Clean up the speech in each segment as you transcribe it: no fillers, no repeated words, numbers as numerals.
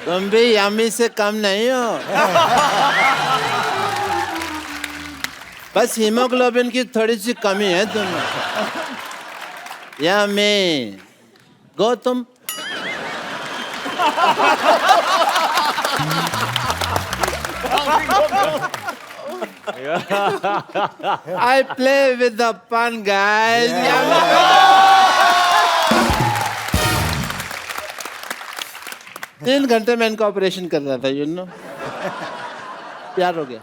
तुम भी यम्मी से कम नहीं हो। बस हीमोग्लोबिन की थोड़ी सी कमी है तुम्हें। यम्मी गो तुम। I play with the fun guys. तीन घंटे में इनका ऑपरेशन कर रहा था, यू नो। प्यार हो गया।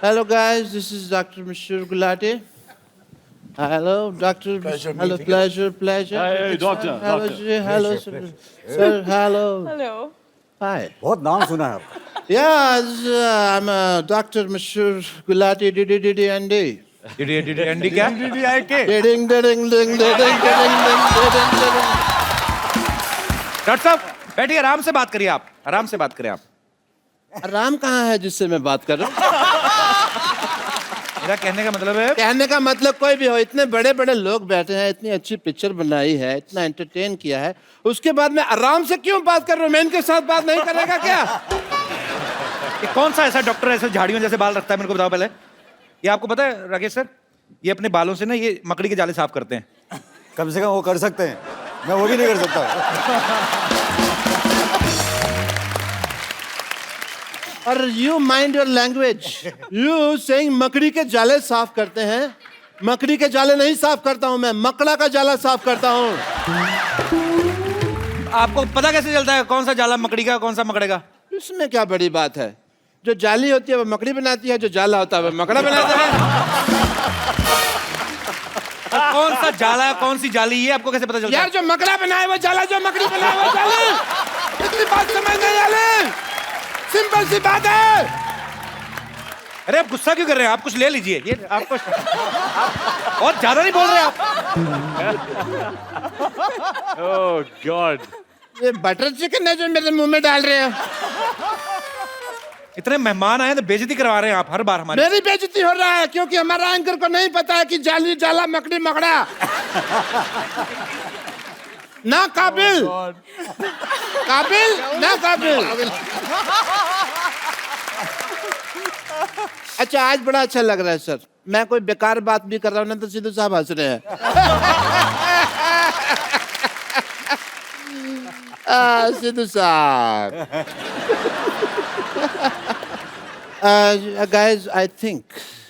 Hello guys, this is Dr. Mashur Gulati. Hello, Doctor. Hello, pleasure. Hey, doctor. Hello, Doctor. sir. Hello, sir. Sir, hello. Hello. Hi. बहुत नाम सुना है आपका। Yeah, I'm Dr. Mashur Gulati. DDDDND. Andy क्या? Ding ding ding ding ding ding ding ding. Doctor साहब बैठिए, आराम से बात करिए, आप आराम से बात करें आप। राम कहाँ है जिससे मैं बात कर रहा हूँ? मेरा कहने का मतलब है, कहने का मतलब कोई भी हो, इतने बड़े बड़े लोग बैठे हैं, इतनी अच्छी पिक्चर बनाई है, इतना एंटरटेन किया है, उसके बाद मैं आराम से क्यों बात कर रहा हूँ? मैं इनके साथ बात नहीं करेगा क्या? ये कौन सा ऐसा डॉक्टर ऐसे झाड़ियों जैसे बाल रखता है, मेरे को बताओ पहले। ये आपको पता है राकेश सर, ये अपने बालों से ना ये मकड़ी के जाले साफ करते हैं। कम से कम वो कर सकते हैं, मैं वो भी नहीं कर सकता। और you mind your language. You saying मकड़ी के जाले साफ करते हैं। मकड़ी के जाले नहीं साफ करता हूँ मैं, मकड़ा का जाला साफ करता हूँ। आपको पता कैसे चलता है कौन सा जाला मकड़ी का, कौन सा मकड़े का? इसमें क्या बड़ी बात है? जो जाली होती है वो मकड़ी बनाती है, जो जाला होता है वो मकड़ा बनाता है। कौन सा जाला, कौन सी जाली, ये आपको कैसे पता चलता है? यार जो मकड़ा बनाए वो जाला, जो मकड़ी बनाए वो जाला। इतनी बात समझ नहीं आ रही। सिंपल सी बात है। अरे आप गुस्सा क्यों कर रहे हैं? आप कुछ ले लीजिए, ये आपको आप और ज्यादा नहीं बोल रहे आप। Oh God. ये बटर चिकन है जो मेरे मुंह में डाल रहे हैं। इतने मेहमान आए तो बेइज्जती करवा रहे हैं आप हर बार हमारी। मेरी बेइज्जती हो रहा है क्योंकि हमारा एंकर को नहीं पता है कि जाली जाला मकड़ी मकड़ा ना काबिल। काबिल ना काबिल। अच्छा आज बड़ा अच्छा लग रहा है सर। मैं कोई बेकार बात भी कर रहा हूँ ना तो सिद्धू साहब हंस रहे हैं। सिद्धू साहब। Guys, I think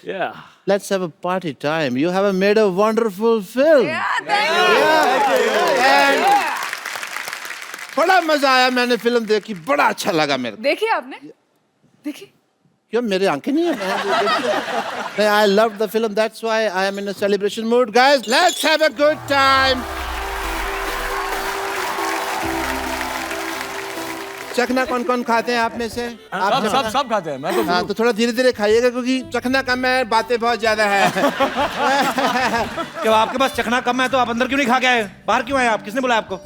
Yeah. let's have a party time. You have made a wonderful film. And बड़ा मजा आया, मैंने फिल्म देखी, बड़ा अच्छा लगा मेरे को। देखी आपने? देखी? क्यों मेरी आंखें नहीं है? I loved the film. That's why I am in a celebration mood. Guys, let's have a good time. चखना कौन कौन खाते हैं आप में से? सब खाते हैं। मैं तो हाँ तो थोड़ा धीरे धीरे खाइएगा क्योंकि चखना कम है, बातें बहुत ज्यादा है। जब आपके पास चखना कम है तो आप अंदर क्यों नहीं खा के आए? बाहर क्यों आए आप? किसने बुलाया आपको?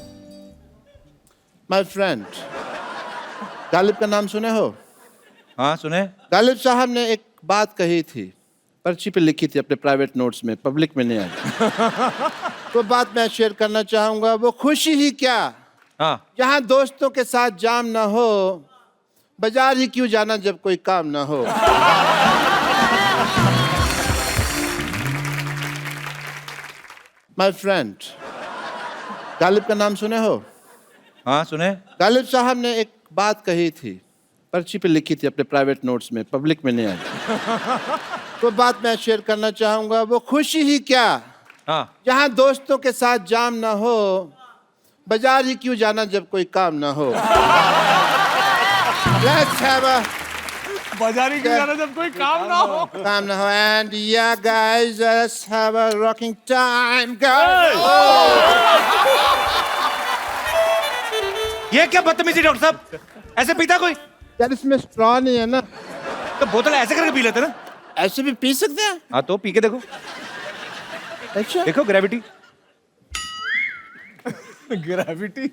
माय फ्रेंड, गालिब का नाम सुने हो? हाँ सुने। गालिब साहब ने एक बात कही थी, पर्ची पे लिखी थी अपने प्राइवेट नोट्स में, पब्लिक में नहीं आई। वो बात मैं शेयर करना चाहूंगा। वो खुशी ही क्या हाँ। जहाँ दोस्तों के साथ जाम ना हो, बाजार ही क्यों जाना जब कोई काम ना हो। माय फ्रेंड, गालिब का नाम सुने हो? हाँ सुने। गालिब साहब ने एक बात कही थी, पर्ची पे लिखी थी अपने प्राइवेट नोट्स में, पब्लिक में नहीं आई। वो बात मैं शेयर करना चाहूंगा। वो खुशी ही क्या हाँ। जहाँ दोस्तों के साथ जाम ना हो, बाजार ही क्यों जाना जब कोई काम ना हो। Let's have a बाजारी क्यों जाना जब कोई काम ना हो? काम ना हो and yeah guys, let's have a rocking time guys. ये क्या बदतमीजी डॉक्टर साहब? ऐसे पीता कोई? यार इसमें स्ट्रॉ नहीं है ना, तो बोतल ऐसे करके पी लेते ना। ऐसे भी पी सकते हैं। हाँ तो पी के देखो, अच्छा देखो ग्रेविटी ग्रेविटी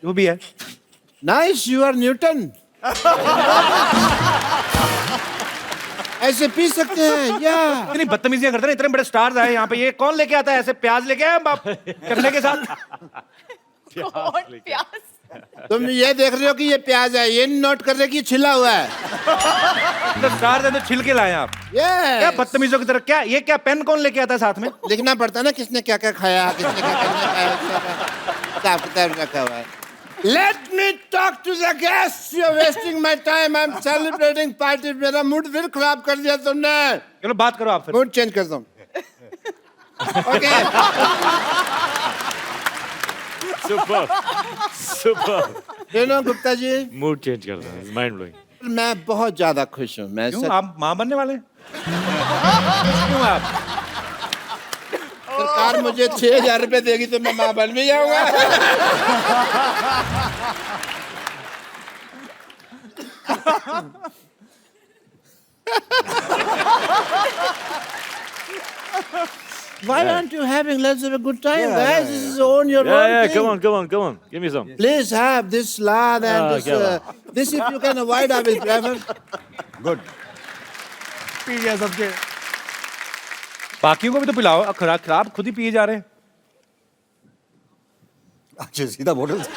जो भी है। Nice, you are Newton. ऐसे पी सकते हैं या इतनी बदतमीजियां करते हैं, इतने बड़े स्टार्स आए यहाँ पे, ये कौन लेके आता है ऐसे प्याज लेके आए बाप चखने के साथ? कौन प्यास? तुम ये देख रहे हो कि ये प्याज है, ये नोट कर रहे कि ये छिला हुआ है। तो स्टार दे तो छिल के लाए आप। क्या ये बदतमीजों की तरह, क्या ये क्या पेन कौन लेके आता है साथ में? लिखना पड़ता है ना किसने क्या क्या खाया, किसने क्या क्या खाया, हिसाब किताब रखा हुआ है। Let me talk to the guests. You're wasting my time. I'm celebrating party. मेरा मूड फिर खराब कर दिया तुमने। चलो बात करो आप फिर। मूड चेंज कर दो। Okay. Super You know, Gupta ji, mood change कर रहा है, माइंड ब्लोइंग। मैं बहुत ज्यादा खुश हूँ। मैं क्यों सच- आप माँ बनने वाले हैं? क्यों आप? सरकार मुझे 6,000 रुपए देगी तो मैं माँ बन भी जाऊंगा। Why aren't you having? Let's have a good time, guys. This is on your Yeah, own yeah, thing. come on. Give me some. Please have this salad and Ah, this. क्या This, if you can avoid, I will prefer. Good. P गया सबके। बाकियों को भी तो पिलाओ, अब खराब खुद ही पिए जा रहे हैं। अच्छा सीधा बोतल से।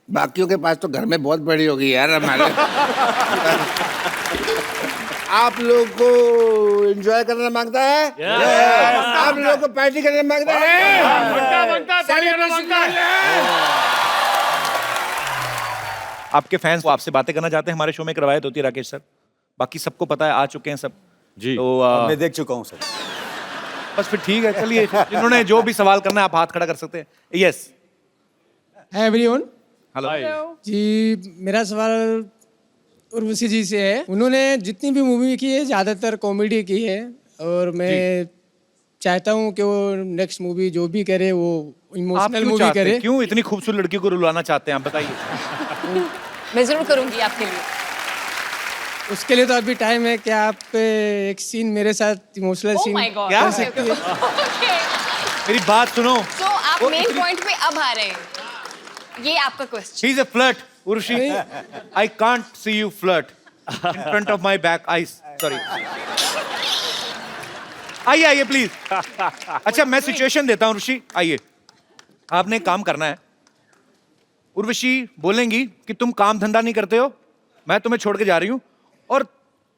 बाकियों के पास तो घर में बहुत बड़ी होगी यार हमारे। आप लोग को एंजॉय करना मांगता है? आप लोग को पार्टी करना मांगता है? आपके फैंस को आपसे बातें करना चाहते हैं, हमारे शो में करवाए तो होती है राकेश सर। बाकी सबको पता है, आ चुके हैं सब। जी। तो मैं देख चुका हूँ सर। बस फिर ठीक है, चलिए जिन्होंने जो भी सवाल करना है आप हाथ खड़ा कर सकते हैं। यस। Hi everyone. हेलो। जी मेरा सवाल उर्वशी जी से है। उन्होंने जितनी भी मूवी की है ज़्यादातर कॉमेडी की है और मैं चाहता हूँ कि वो नेक्स्ट मूवी जो भी करे वो आप इमोशनल क्यों मूवी चाहते करे। हैं? क्यों इतनी खूबसूरत लड़की को रुलाना चाहते हैं आप, बताइए। मैं जरूर करूंगी आपके लिए। उसके लिए तो अभी टाइम है। क्या आप एक सीन मेरे साथ emotional Oh scene my God. क्या? कर सकते हैं? Okay. मेरी बात सुनो। So आप वो मेन इतनी- पॉइंट पे अब आ रहे हैं। ये आपका question. She is a flirt, Urvashi. I can't see you flirt in front of my back eyes. Sorry. आइए प्लीज। अच्छा मैं सिचुएशन देता हूँ उर्वशी, आइए। आपने एक काम करना है। उर्वशी बोलेंगी कि तुम काम धंधा नहीं करते हो, मैं तुम्हें छोड़ के जा रही हूँ, और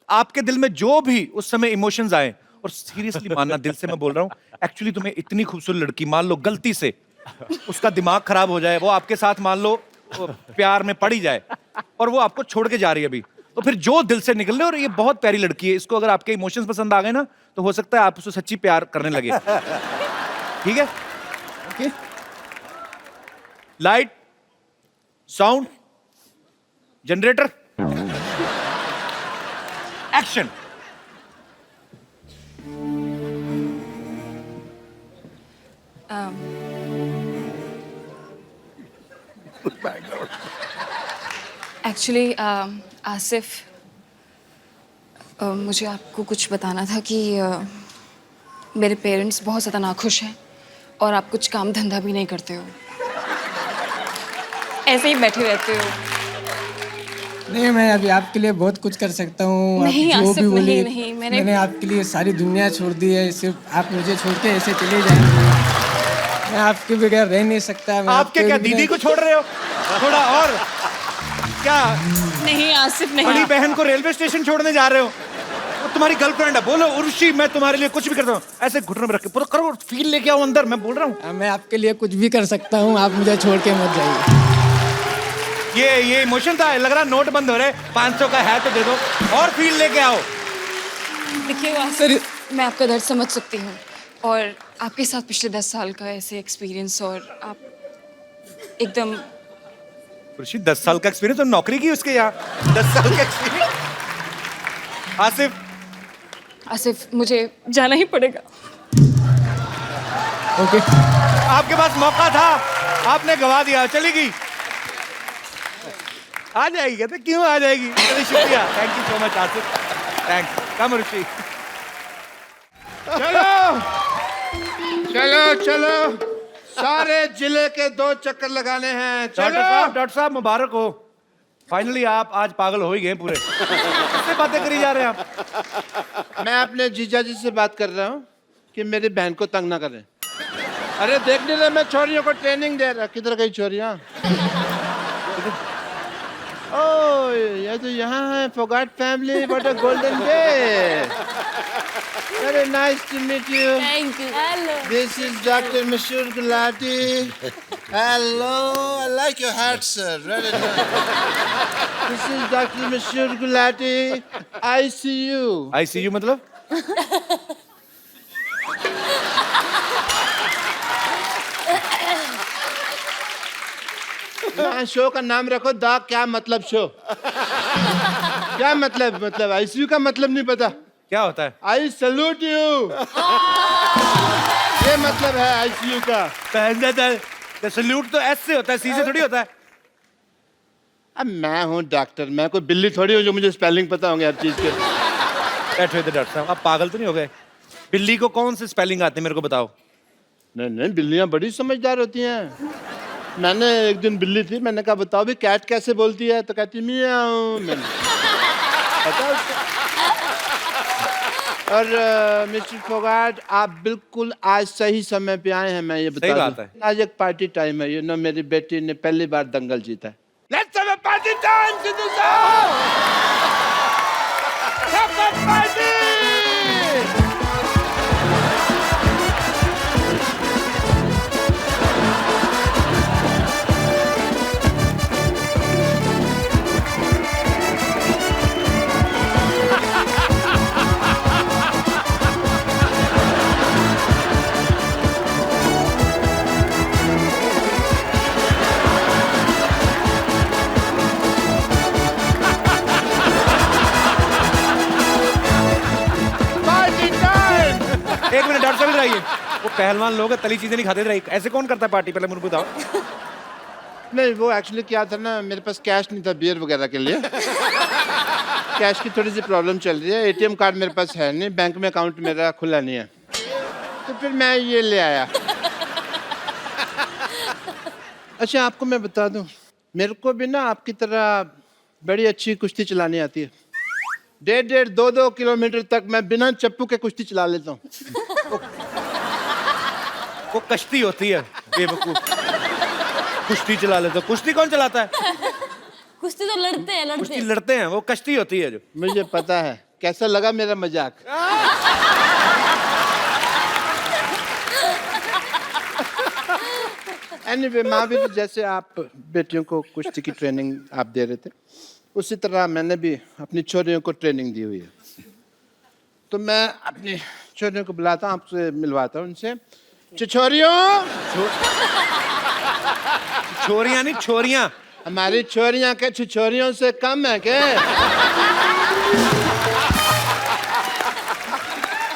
आपके दिल में जो भी उस समय इमोशंस आए, और सीरियसली मानना, दिल से मैं बोल रहा हूँ, एक्चुअली तुम्हें इतनी खूबसूरत लड़की, मान लो गलती से उसका दिमाग खराब हो जाए, वो आपके साथ मान लो वो प्यार में पड़ ही जाए और वो आपको छोड़ के जा रही है अभी, तो फिर जो दिल से निकल रहे, और ये बहुत प्यारी लड़की है, इसको अगर आपके इमोशंस पसंद आ गए ना तो हो सकता है आप उससे सच्ची प्यार करने लगे। ठीक है? Okay. Light, sound, generator, action. Actually Asif, मुझे आपको कुछ बताना था कि मेरे पेरेंट्स बहुत ज़्यादा नाखुश हैं और आप कुछ काम धंधा भी नहीं करते हो, ऐसे ही बैठे रहते हो। नहीं, मैं अभी आपके लिए बहुत कुछ कर सकता हूँ। आप नहीं, जो आसिफ, भी बोलिए, नहीं, मैंने आपके लिए सारी दुनिया छोड़ दी है। सिर्फ आप मुझे छोड़ के ऐसे चले जाएंगे, मैं आपके बगैर रह नहीं सकता। मैं आपके क्या बगैर- दीदी को छोड़ रहे हो? थोड़ा और क्या नहीं आसिफ, बड़ी नहीं। बहन को रेलवे स्टेशन छोड़ने जा रहे हो? वो तुम्हारी गर्लफ्रेंड है, बोलो उर्वशी मैं तुम्हारे लिए कुछ भी करता हूँ, ऐसे घुटनों में रख के पूरा करो, फील लेके आओ अंदर, मैं बोल रहा हूँ। मैं आपके लिए कुछ भी कर सकता हूँ, आप मुझे छोड़ के मत जाइए। ये इमोशन था, लग रहा नोट बंद हो रहे, 500 का है तो दे दो, और फील लेके आओ। देखिए आसिफ, मैं आपका दर्द समझ सकती हूँ और आपके साथ पिछले 10 साल का ऐसे एक्सपीरियंस, और आप एकदम उर्वशी 10 साल का एक्सपीरियंस, तो नौकरी की उसके यहाँ 10 साल का एक्सपीरियंस। आसिफ मुझे जाना ही पड़ेगा। ओके। आपके पास मौका था, आपने गवा दिया, चली गई। आ जाएगी, कहते क्यों आ जाएगी। चलिए शुक्रिया, thank you so much Asif, thanks. Come Rishi. चलो चलो चलो, सारे जिले के 2 चक्कर लगाने हैं। डॉक्टर साहब मुबारक हो, फाइनली आप आज पागल हो ही गए पूरे। किससे बातें करी जा रहे हैं आप? मैं अपने जीजा जी से बात कर रहा हूँ कि मेरी बहन को तंग ना करें। अरे देख नहीं रहे, मैं छोरियों को ट्रेनिंग दे रहा। किधर गई छोरियाँ? ओह, ये तो यहाँ है। Fogart family, what a golden day. Very nice to meet you. Thank you. Hello. This is Dr. Mashur Gulati. Hello, I like your hat, sir. Very nice. This is Dr. Mashur Gulati. ICU. ICU मतलब? हाँ, show का नाम रखो the क्या मतलब show. क्या मतलब ICU का मतलब नहीं पता। क्या होता है? आई सल्यूट यू, ये मतलब है आईसीयू का। तो सल्यूट तो एस से होता है, सी से थोड़ी होता है। अब मैं हूँ डॉक्टर, मैं कोई बिल्ली थोड़ी हूँ जो मुझे स्पेलिंग पता होंगे हर चीज के। बैठो इधर डॉक्टर साहब, आप पागल तो नहीं हो गए? बिल्ली को कौन से स्पेलिंग आते हैं मेरे को बताओ। नहीं, बिल्लियाँ बड़ी समझदार होती हैं। मैंने एक दिन बिल्ली थी, मैंने कहा बताओ भी कैट कैसे बोलती है, तो कहती मियाऊ। मैंने पता उसको। और मिस्टर फोगाट, आप बिल्कुल आज सही समय पे आए हैं। मैं ये बता सही बात दूं, है। आज एक पार्टी टाइम है। मेरी बेटी ने पहली बार दंगल जीता है। Let's have a party time, citizens! Have a party! एक मिनट डॉक्टर साहब इधर आइए। वो पहलवान लोग हैं, तली चीजें नहीं खाते। इधर ऐसे कौन करता है पार्टी? पहले मुझे बताओ। नहीं, वो एक्चुअली क्या था ना, मेरे पास कैश नहीं था बियर वगैरह के लिए। कैश की थोड़ी सी प्रॉब्लम चल रही है। एटीएम कार्ड मेरे पास है नहीं, बैंक में अकाउंट मेरा खुला नहीं है, तो फिर मैं ये ले आया। अच्छा, आपको मैं बता दूं, मेरे को भी ना आपकी तरह बड़ी अच्छी कुश्ती चलानी आती है। 1.5, 2 किलोमीटर तक मैं बिना चप्पू के कुश्ती चला लेता हूँ। वो कश्ती होती है बेवकूफ, कुश्ती चला लेते। कुश्ती कौन चलाता है? कुश्ती तो लड़ते हैं, कुश्ती लड़ते हैं, वो कश्ती होती है जो। मुझे पता है। कैसा लगा मेरा मजाक? एनीवे, महावीर, जैसे आप बेटियों को कुश्ती की ट्रेनिंग आप दे रहे थे, उसी तरह मैंने भी अपनी छोरियों को ट्रेनिंग दी हुई है। तो मैं अपनी छोरियों को बुलाता हूँ, आपसे मिलवाता हूँ उनसे। छोरियों, छोरियां नहीं, छोरियां। हमारी छोरियां के छोरियों से कम है क्या?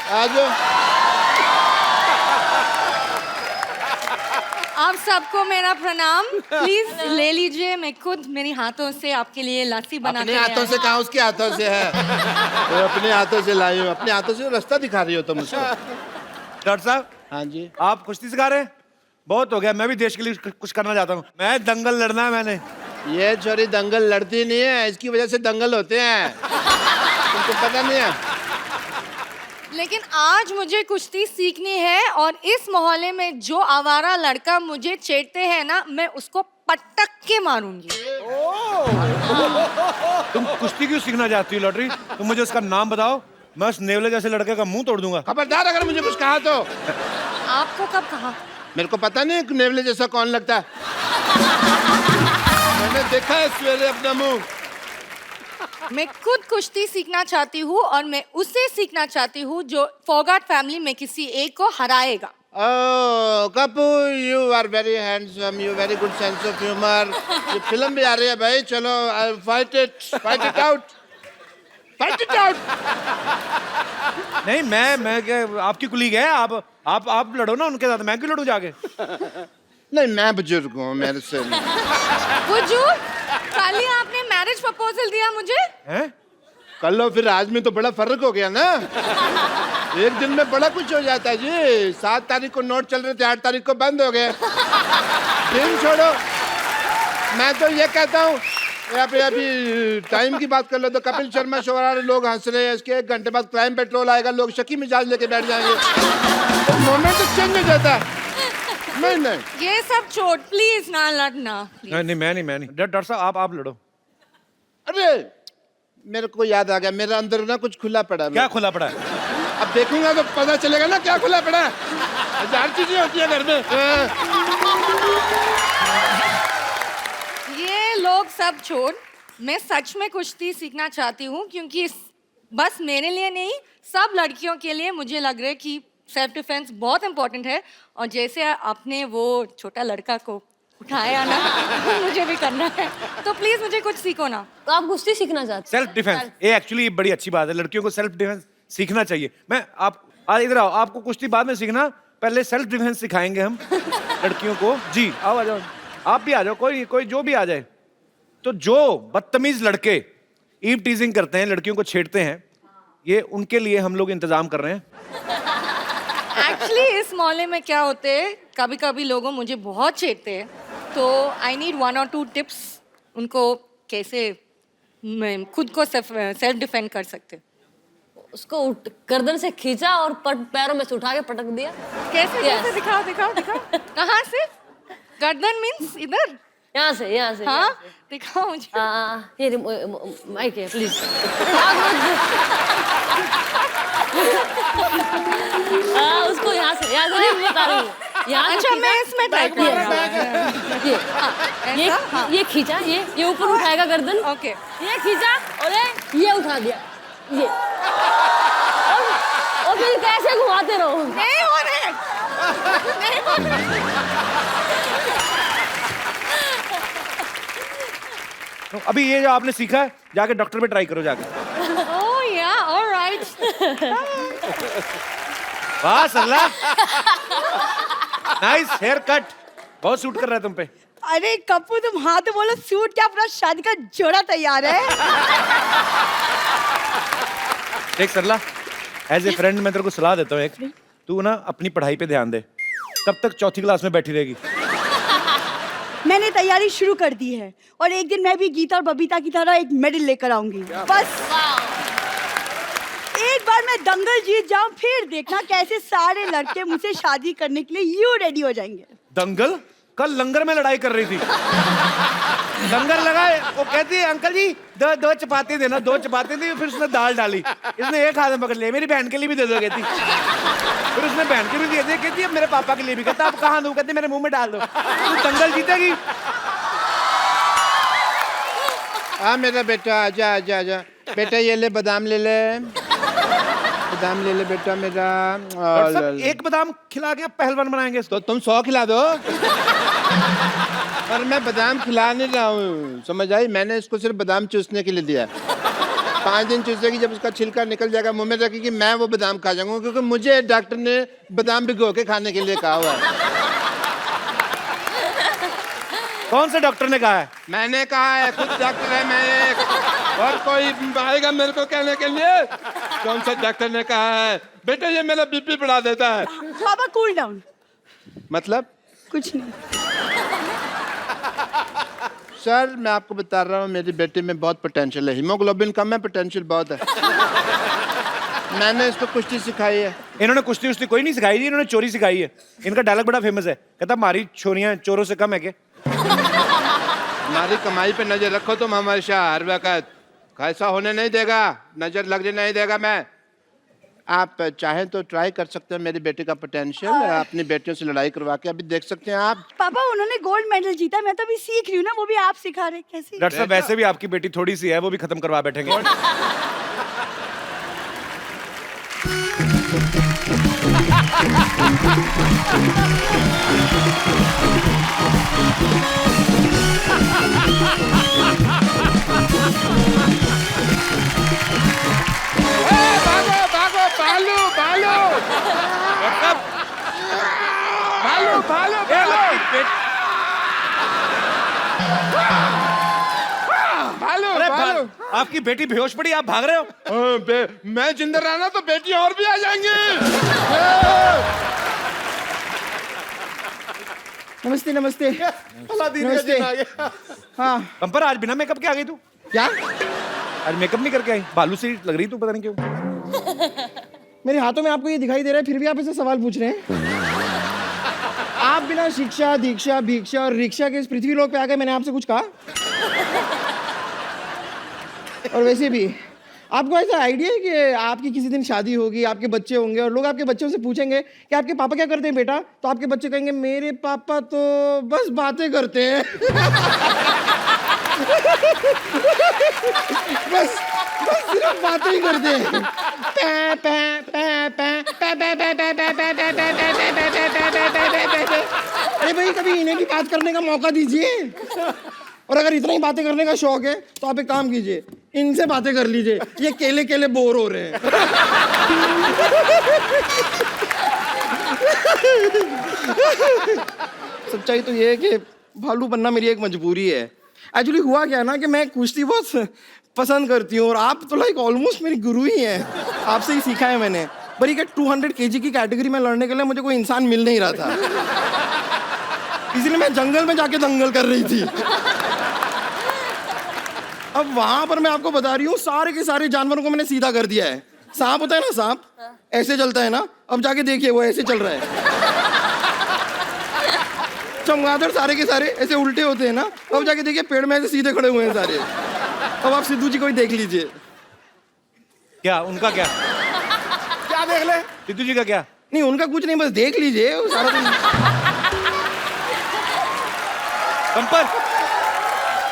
आ जाओ। आप सबको मेरा प्रणाम। प्लीज ले लीजिए, मैं खुद मेरे हाथों से आपके लिए लस्सी बना अपने हाथों से कहा, उसके हाथों से है। तो अपने हाथों से लाई हूँ, अपने हाथों से रास्ता दिखा रही हो तुम मुझको। डॉक्टर साहब, हाँ जी। आप कुश्ती सिखा रहे हैं? बहुत हो गया, मैं भी देश के लिए कुछ करना चाहता हूँ। मैं दंगल लड़ना है मैंने। ये छोरी दंगल लड़ती नहीं है, इसकी वजह से दंगल होते हैं। तुमको पता नहीं है? लेकिन आज मुझे कुश्ती सीखनी है, और इस मोहल्ले में जो आवारा लड़का मुझे छेड़ते हैं ना, मैं उसको पटक के मारूंगी। तुम कुश्ती क्यों सीखना चाहती हो लॉटरी? तुम मुझे उसका नाम बताओ, मैं उस नेवले जैसे लड़के का मुंह तोड़ दूंगा। खबरदार अगर मुझे कुछ कहा तो। आपको कब कहा? मेरे को पता नहीं नेवले जैसा कौन लगता है। मैंने देखा है सवेरे अपना मुंह। मैं खुद कुश्ती सीखना चाहती हूँ, और मैं उससे सीखना चाहती हूँ जो फोगाट फैमिली में किसी एक को हराएगा। Oh, Kapoor, you are very handsome. You very good sense of humor. ये फिल्म भी आ रही है भाई, चलो fight it out. Fight it out. नहीं, मैं क्या, आपकी कुलीग है। आप लड़ो ना उनके साथ, मैं क्यों लड़ूं जाके? नहीं, मैं बुजुर्ग हूँ, मेरे से नहीं। बुजुर्ग? कल ही आपने मैरिज प्रपोजल दिया मुझे। हैं? कल लो, फिर आज में तो बड़ा फर्क हो गया ना। एक दिन में बड़ा कुछ हो जाता है जी। 7 तारीख को नोट चल रहे थे, 8 तारीख को बंद हो गए। दिन छोड़ो, मैं तो ये कहता हूँ, यहाँ पे अभी टाइम की बात कर लो तो कपिल शर्मा शो आ रहे, लोग हंस रहे हैं। इसके 1 घंटे बाद क्राइम पेट्रोल आएगा, लोग शकी मिजाज लेके बैठ जाएंगे। तो मोमेंट चेंज हो जाता है। नहीं नहीं ये सब छोड़, प्लीज ना लड़ना। नहीं मैं नहीं डॉक्टर साहब आप लड़ो। अरे मेरे को याद आ गया, मेरा अंदर ना कुछ खुला पड़ा है। क्या खुला पड़ा है? अब देखूंगा तो पता चलेगा ना क्या खुला पड़ा है। 1000 चीजें होती है घर में। ये लोग सब छोड़, मैं सच में कुश्ती सीखना चाहती हूँ, क्योंकि बस मेरे लिए नहीं, सब लड़कियों के लिए मुझे लग रहा है कि सेल्फ डिफेंस बहुत इंपॉर्टेंट है। और जैसे आपने वो छोटा लड़का को उठाया ना, मुझे भी करना है, तो प्लीज मुझे कुछ सीखो ना। तो आप कुश्ती सीखना चाहते हैं? सेल्फ डिफेंस, ये एक्चुअली बड़ी अच्छी बात है, लड़कियों को सेल्फ डिफेंस सीखना चाहिए। मैं आप इधर आओ, आपको कुश्ती बाद में सीखना, पहले सेल्फ डिफेंस सिखाएंगे हम लड़कियों को। जी आओ, आ जाओ, आप भी आ जाओ, कोई जो भी आ जाए। तो जो बदतमीज लड़के ईव टीजिंग करते हैं, लड़कियों को छेड़ते हैं, ये उनके लिए हम लोग इंतजाम कर रहे हैं। एक्चुअली इस मोहल्ले में क्या होते हैं, कभी कभी लोगों मुझे बहुत छेड़ते हैं, तो आई नीड 1 or 2 टिप्स उनको कैसे मैं खुद को सेल्फ डिफेंड कर सकते। उसको गर्दन से खींचा और पैरों में से उठा के पटक दिया। कैसे कैसे दिखाओ दिखाओ दिखाओ। कहाँ से? गर्दन मीन्स इधर? यहाँ से हाँ दिखाओ मुझे। ये माइक है प्लीज। उसको यहाँ से नहीं बता रही हूँ। यहाँ अच्छा मैं इसमें ट्राई करूँगी। ये खींचा, ये ऊपर उठाएगा गर्दन। ओके। ये खींचा और ये उठा दिया, ये और फिर कैसे घुमाते रहो। नहीं हो रहे, नहीं हो रहे। तो अभी ये जो आपने सीखा है, जाके डॉक्टर पे ट्राई करो जाके। ओह या, ऑलराइट। वाह सरला, नाइस हेयर कट, बहुत सूट कर रहा है तुम पे। अरे कप्पू तुम हाँ तो बोलो, सूट क्या अपना शादी का जोड़ा तैयार है। देख सरला, एज ए फ्रेंड मैं तेरे को सलाह देता हूँ एक, तू ना अपनी पढ़ाई पे ध्यान दे। कब तक चौथी क्लास में बैठी रहेगी? मैंने तैयारी शुरू कर दी है और एक दिन मैं भी गीता और बबीता की तरह एक मेडल लेकर आऊंगी। बस एक बार मैं दंगल जीत जाऊं, फिर देखना कैसे सारे लड़के मुझसे शादी करने के लिए यूं रेडी हो जाएंगे। दंगल? कल लंगर में लड़ाई कर रही थी। लंगर लगा, वो कहती है अंकल जी दो चपाती देना, 2 चपाती दी, फिर उसने दाल डाली, इसने एक हाथ में पकड़ लिया, मेरी बहन के लिए भी दे दो कहती। फिर उसने बहन के भी दे दिया, कहती है मेरे पापा के लिए भी। कहता आप कहाँ दूं? कहती मेरे मुंह में डाल दो। तू दंगल जीतेगी। हाँ मेरा बेटा, आजा आजा आजा बेटा, ये ले बादाम ले ले, बादाम ले ले बेटा मेरा। और सब एक बादाम खिला के पहलवान बनाएंगे इसको। तो तुम 100 खिला दो। पर मैं बादाम खिला नहीं रहा हूँ, समझ आई? मैंने इसको सिर्फ बादाम चूसने के लिए दिया। 5 दिन चूसेगी, जब उसका छिलका निकल जाएगा मुंह में रखेगी, मैं वो बादाम खा जाऊंगा, क्योंकि मुझे डॉक्टर ने बादाम भिगो के खाने के लिए कहा हुआ है। कौन से डॉक्टर ने कहा है? मैंने कहा है, खुद डॉक्टर है मैं एक, और कोई आएगा मेरे को कहने के लिए? कौन सा डॉक्टर ने कहा है? बेटा ये मेरा बीपी बढ़ा देता है। पापा कूल डाउन। मतलब? कुछ नहीं सर, मैं आपको बता रहा हूँ, मेरी बेटी में बहुत पोटेंशियल है। हीमोग्लोबिन कम है, पोटेंशियल बहुत है। मैंने इसको कुश्ती सिखाई है। इन्होंने कुश्ती उश्ती कोई नहीं सिखाई थी, इन्होंने चोरी सिखाई है। इनका डायलॉग बड़ा फेमस है, कहता हमारी छोरियां चोरों से कम है क्या? हमारी कमाई पे नजर रखो तुम हमारे शाह, हर वक्त ऐसा होने नहीं देगा, नजर लगने नहीं देगा मैं। आप चाहें तो ट्राई कर सकते हैं मेरी बेटी का पोटेंशियल, अपनी बेटियों से लड़ाई करवा के अभी देख सकते हैं आप। पापा उन्होंने गोल्ड मेडल जीता, मैं तो अभी सीख रही हूँ ना, वो भी आप सिखा रहे। कैसे? डॉक्टर साहब वैसे भी आपकी बेटी थोड़ी सी है, वो भी खत्म करवा बैठेंगे। भागो भागो, भालू भालू भालू भालू भालू अरे भालू। आपकी बेटी बेहोश पड़ी, आप भाग रहे हो? मैं जिंदा रहना तो बेटी और भी आ जाएंगी। नमस्ते नमस्ते। नमस्ते। हाँ बम्पर, आज बिना मेकअप के आ गई तू? क्या? आज मेकअप नहीं करके आई? बालू सी लग रही तू, पता नहीं क्यों। मेरे हाथों में आपको ये दिखाई दे रहा है, फिर भी आप इसे सवाल पूछ रहे हैं। आप बिना शिक्षा दीक्षा भिक्षा और रिक्शा के इस पृथ्वी लोक पे आ गए, मैंने आपसे कुछ कहा? और वैसे भी आपको ऐसा आइडिया है कि आपकी किसी दिन शादी होगी, आपके बच्चे होंगे और लोग आपके बच्चों से पूछेंगे कि आपके पापा क्या करते हैं बेटा, तो आपके बच्चे कहेंगे मेरे पापा तो बस बातें करते हैं। बस सिर्फ बातें ही करते हैं। अरे भाई कभी इन्हें भी बात करने का मौका दीजिए। और अगर इतना ही बातें करने का शौक है तो आप एक काम कीजिए, इनसे बातें कर लीजिए, ये केले केले बोर हो रहे हैं। सच्चाई तो ये है कि भालू बनना मेरी एक मजबूरी है। एक्चुअली हुआ क्या ना कि मैं कुश्ती बहुत पसंद करती हूँ और आप तो लाइक ऑलमोस्ट मेरी गुरु ही हैं। आपसे ही सीखा है मैंने। पर ये 200 kg की कैटेगरी में लड़ने के लिए मुझे कोई इंसान मिल नहीं रहा था, इसलिए मैं जंगल में जाके दंगल कर रही थी। अब वहां पर मैं आपको बता रही हूँ, सारे के सारे जानवरों को मैंने सीधा कर दिया है। सांप होता है ना, सांप ऐसे चलता है ना, अब जाके देखिए वो ऐसे चल रहा है। चमगादड़ सारे के सारे ऐसे उल्टे होते हैं ना, अब जाके देखिए पेड़ में ऐसे सीधे खड़े हुए हैं सारे। अब आप सिद्धू जी को ही देख लीजिए। क्या उनका क्या देख ले सिद्धू जी का क्या? नहीं उनका कुछ नहीं, बस देख लीजिए वो सारा दिन।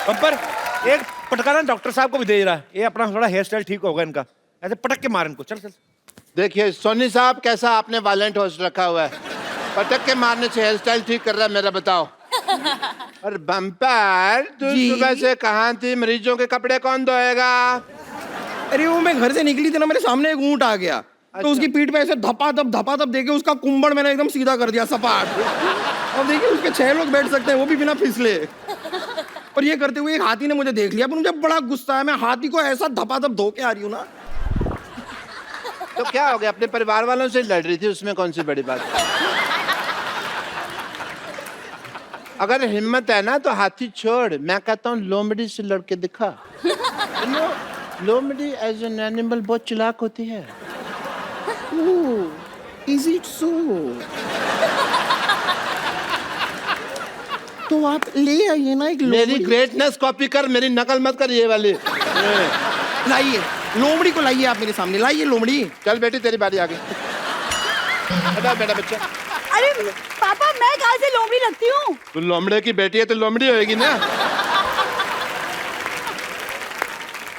पंपर एक पटकाना डॉक्टर साहब को भी दे रहा है। ये अपना थोड़ा हेयर स्टाइल ठीक होगा इनका, ऐसे पटक के मार इनको। चल चल। देखिए सोनी साहब, कैसा आपने वायलेंट होस्ट रखा हुआ है। पटक के मारने से हेयर स्टाइल ठीक कर रहा है मेरा, बताओ। और बम्पर, तू सुबह से कहाँ थी? मरीजों के कपड़े कौन धोएगा? अरे वो मैं घर से निकली थी ना, मेरे सामने एक ऊंट आ गया। तो उसकी पीठ पे ऐसे धपाधप देके उसका कुंबड़ मैंने एकदम सीधा कर दिया, सपाट। अब देखिए उसके 6 लोग बैठ सकते हैं, वो भी बिना फिसले। और ये करते हुए एक हाथी ने मुझे देख लिया, पर मुझे बड़ा गुस्सा है। मैं हाथी को ऐसा धपाधप धो के आ रही हूँ ना। तो क्या हो गया, अपने परिवार वालों से लड़ रही थी, उसमें कौन सी बड़ी बात है? अगर हिम्मत है ना तो हाथी छोड़, मैं कहता हूँ लोमड़ी से लड़के दिखा। लोमड़ी एज एन एनिमल बहुत चालाक होती है। Is it so? तो आप ले आइए ना एक मेरी ग्रेटनेस कॉपी कर, मेरी नकल मत कर ये वाली। लाइए लोमड़ी को, लाइए आप मेरे सामने, लाइए लोमड़ी। चल बेटी तेरी बारी आ गई। बेटा बेटा बच्चा। अरे पापा मैं कहाँ से लोमड़ी लगती हूँ? तू लोमड़े की बेटी है तो लोमड़ी होएगी ना।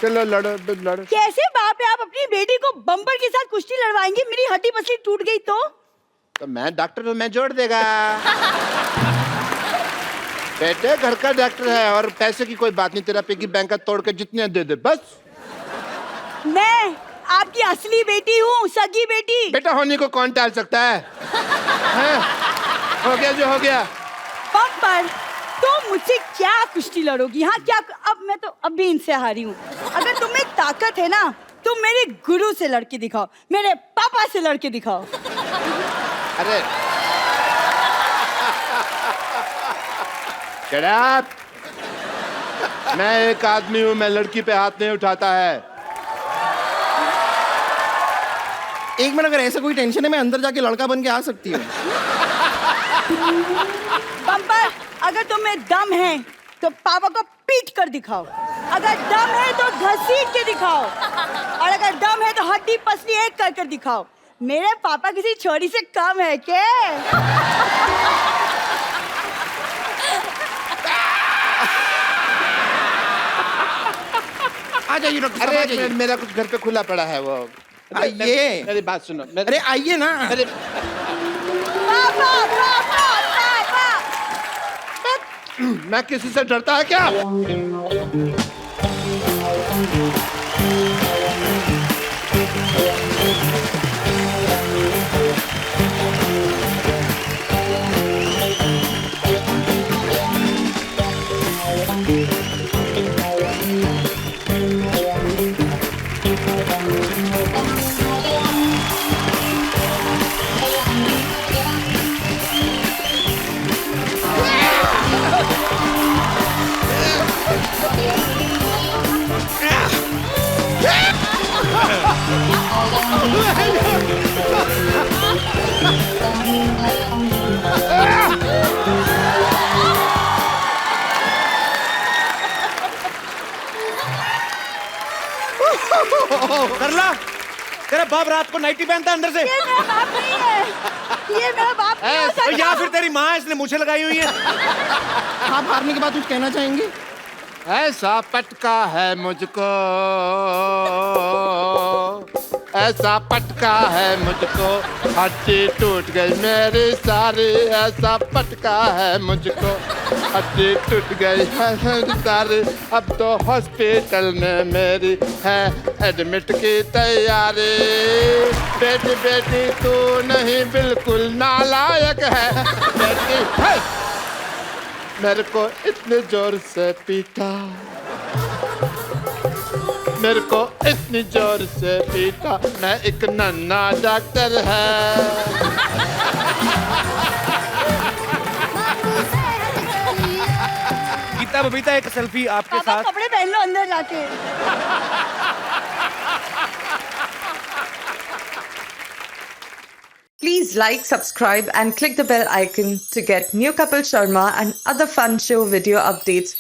चलो लड़ो लड़ो। कैसे बाप है, आप अपनी बेटी को बम्पर के साथ कुश्ती लड़वाएंगे? मेरी हड्डी पसली टूट गई तो मैं डॉक्टर हूँ, मैं जोड़ देगा। बेटे घर का डॉक्टर है और पैसे की कोई बात नहीं, तेरा पिगी बैंक का तोड़ के जितने दे दे बस। मैं आपकी असली बेटी हूँ, सगी बेटी। बेटा होने को कौन टाल सकता है? हो गया जो हो गया। बम्पर तो मुझसे क्या कुश्ती लड़ोगी? हाँ क्या? अब मैं तो अब भी इनसे हारी हूँ। अगर तुम्हें ताकत है ना तुम मेरे गुरु से लड़के दिखाओ, मेरे पापा से लड़के दिखाओ। अरे Shut up! मैं एक आदमी हूँ, मैं लड़की पे हाथ नहीं उठाता है। एक मिनट, अगर ऐसा कोई टेंशन है मैं अंदर जाके लड़का बन के आ सकती हूँ। बम्पर अगर तुम्हें दम है तो पापा को पीट कर दिखाओ, अगर दम है तो घसीट के दिखाओ, और अगर दम है तो हड्डी पसली एक कर कर दिखाओ। मेरे पापा किसी छोरी से कम है क्या? आ जाइए डॉक्टर साहब, आ जाइए। मेरा कुछ घर पे खुला पड़ा है, वो आइए। मेरी बात सुनो। अरे आइए ना। अरे पापा पापा पापा। मैं किसी से डरता है क्या? कर ला। तेरा बाप रात को नाइटी पहनता है अंदर से। ये मेरा बाप नहीं है, ये मेरा बाप नहीं हो तो सकता। या फिर तेरी माँ इसने मुझे लगाई हुई है। आप हारने के बाद कुछ कहना चाहेंगे? ऐसा पटका है मुझको, ऐसा पटका है मुझको, हड्डी टूट गई मेरी सारी। ऐसा पटका है मुझको, हड्डी टूट गई है मेरी सारी। अब तो हॉस्पिटल में मेरी है एडमिट की तैयारी। बेटी बेटी तू नहीं बिल्कुल नालायक है बेटी है। मेरे को इतने जोर से पीटा, मेरे को इतनी जोर से पीटा, मैं एक नन्ना डॉक्टर है। गीता बबीता एक सेल्फी आपके पापा साथ। कपड़े पहन लो अंदर जाके। Please like, subscribe and click the bell icon to get new Kapil Sharma and other fun show video updates